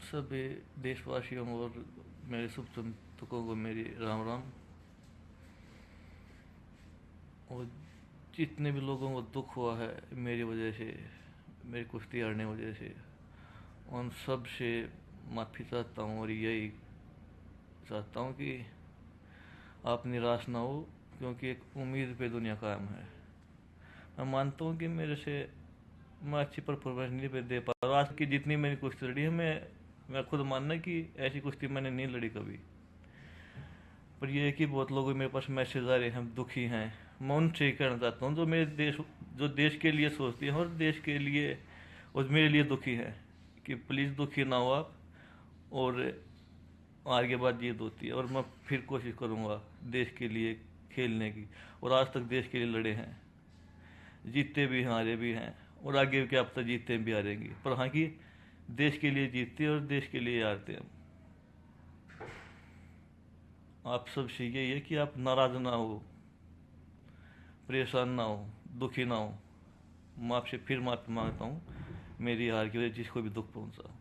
सभी देशवासियों और मेरे शुभचिंतकों को मेरी राम राम। और जितने भी लोगों को दुख हुआ है मेरी वजह से, मेरी कुश्ती हारने की वजह से, उन सब से माफ़ी चाहता हूँ और यही चाहता हूँ कि आप निराश ना हो, क्योंकि एक उम्मीद पे दुनिया कायम है। मैं मानता हूँ कि मेरे से मैं अच्छी परफॉर्मेंस नहीं पे दे पा रहा। आज की जितनी मेरी कुश्ती लड़ी है, मैं खुद मानना कि ऐसी कुश्ती मैंने नहीं लड़ी कभी। पर यह है कि बहुत लोग मेरे पास मैसेज आ रहे हैं, दुखी हैं। मैं उनसे ही कहना चाहता हूँ जो देश के लिए सोचती हैं और देश के लिए और मेरे लिए दुखी है, कि प्लीज़ दुखी ना हो आप। और आगे बात जीत होती है और मैं फिर कोशिश करूँगा देश के लिए खेलने की। और आज तक देश के लिए लड़े हैं, जीतते भी हैं, हारे भी हैं, और आगे क्या पता जीतते भी हारेंगे, पर हाँ कि देश के लिए जीतते हैं और देश के लिए हारते हैं। आप सबसे यही है कि आप नाराज़ ना हो, परेशान ना हो, दुखी ना हो। मैं आपसे फिर माफ़ी मांगता हूँ मेरी हार की वजह जिसको भी दुख पहुँचा।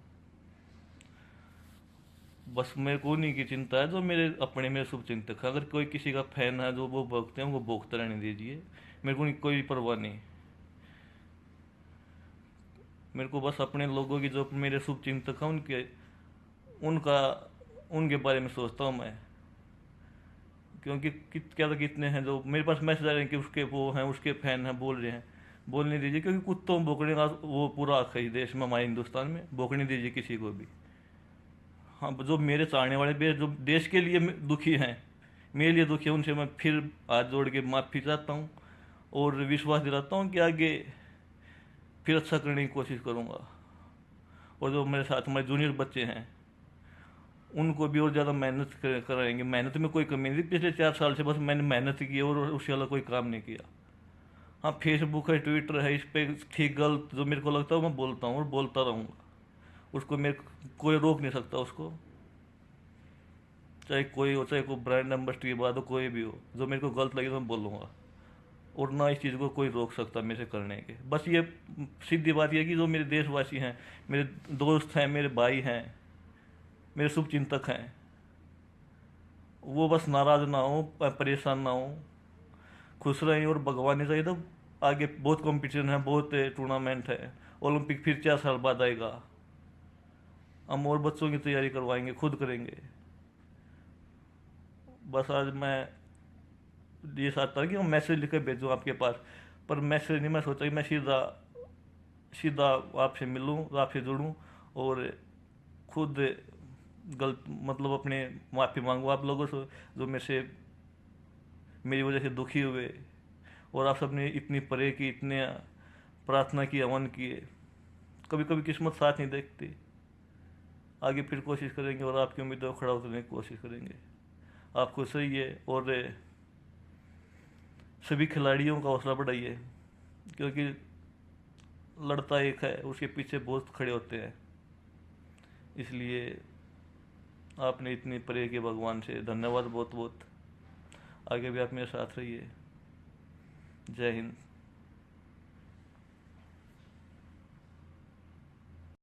बस मेरे को नहीं की चिंता है, जो मेरे शुभ चिंतक हैं। अगर कोई किसी का फैन है जो वो भोगते हैं, वो भोगते रहने दीजिए, मेरे को कोई परवाह नहीं। मेरे को बस अपने लोगों की, जो मेरे शुभ चिंतक हैं, उनका उनके बारे में सोचता हूँ मैं। क्योंकि क्या तो कितने हैं जो मेरे पास मैसेज आ रहे हैं कि उसके वो हैं, उसके फैन हैं, बोल रहे हैं। बोलने दीजिए, क्योंकि कुत्तों भोंकने का वो पूरा हक है इस देश में, हमारे हिंदुस्तान में। भोंकने दीजिए किसी को भी। हाँ, जो मेरे चाहने वाले भी जो देश के लिए दुखी हैं, मेरे लिए दुखी है, उनसे मैं फिर हाथ जोड़ के माफ़ी चाहता हूँ और विश्वास दिलाता हूँ कि आगे फिर अच्छा करने की कोशिश करूँगा। और जो मेरे साथ हमारे जूनियर बच्चे हैं, उनको भी और ज़्यादा मेहनत कराएंगे। मेहनत में कोई कमी नहीं थी पिछले 4 साल से, बस मैंने मेहनत की और उसके अलावा कोई काम नहीं किया। हाँ, फेसबुक है, ट्विटर है, इस पे ठीक गलत जो मेरे को लगता है मैं बोलता हूँ और बोलता रहूँगा। उसको मेरे कोई रोक नहीं सकता उसको, चाहे कोई हो, चाहे कोई ब्रांड एम्बेसडर की बात हो, कोई भी हो। जो मेरे को गलत लगे तो मैं बोलूँगा, और ना इस चीज़ को कोई रोक सकता मेरे से करने के। बस ये सीधी बात यह है कि जो मेरे देशवासी हैं, मेरे दोस्त हैं, मेरे भाई हैं, मेरे शुभ चिंतक हैं, वो बस नाराज़ ना हो, परेशान ना हो, खुश रहें। और भगवान ने चाहिए तो आगे बहुत कंपटीशन है, बहुत टूर्नामेंट है। ओलंपिक फिर 4 साल बाद आएगा, हम और बच्चों की तैयारी करवाएंगे, खुद करेंगे। बस आज मैं ये चाहता हूँ कि मैं मैसेज लिख कर भेजूँ आपके पास, पर मैसेज नहीं, मैं सोचा कि मैं सीधा सीधा आपसे मिलूँ, आपसे जुड़ूँ और खुद गलत मतलब अपने माफ़ी मांगूँ आप लोगों से, जो मेरे से मेरी वजह से दुखी हुए। और आप सबने इतनी परे की, इतने प्रार्थना की, हवन किए। कभी कभी किस्मत साथ नहीं देखती। आगे फिर कोशिश करेंगे और आपकी उम्मीदों को खड़ा उतरने की कोशिश करेंगे। आपको सही है, और सभी खिलाड़ियों का हौसला बढ़ाइए, क्योंकि लड़ता एक है, उसके पीछे बहुत खड़े होते हैं। इसलिए आपने इतनी परे के भगवान से धन्यवाद बहुत बहुत। आगे भी आप मेरे साथ रहिए। जय हिंद।